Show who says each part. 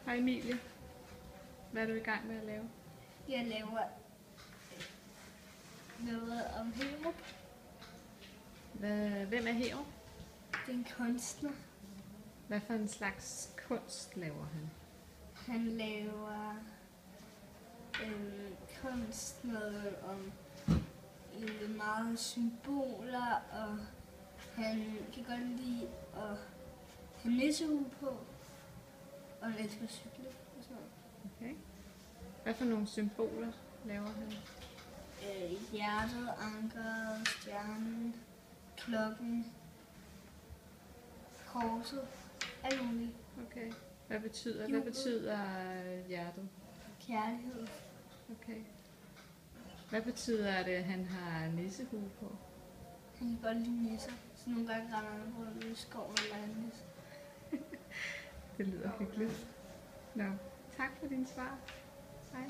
Speaker 1: Hej Emilie. Hvad er du i gang med at lave?
Speaker 2: Jeg laver noget om Herup.
Speaker 1: Hvem er Herup?
Speaker 2: Det er en kunstner.
Speaker 1: Hvad for en slags kunst laver han?
Speaker 2: Han laver kunst noget om meget symboler, og han kan godt lide at have nissehue på, og han elsker at cykle og sådan noget.
Speaker 1: Okay. Hvad for nogle symboler laver han?
Speaker 2: Hjertet, ankeret, stjernen, klokken, korset, alt muligt.
Speaker 1: Okay. Hvad betyder hjertet?
Speaker 2: Kærlighed.
Speaker 1: Okay. Hvad betyder det, at han har nissehue på?
Speaker 2: Han kan godt lide nisser, så nogle gange render han rundt i skoven og leger nisse.
Speaker 1: Det lyder hyggeligt. Nå, tak for din svar. Hej.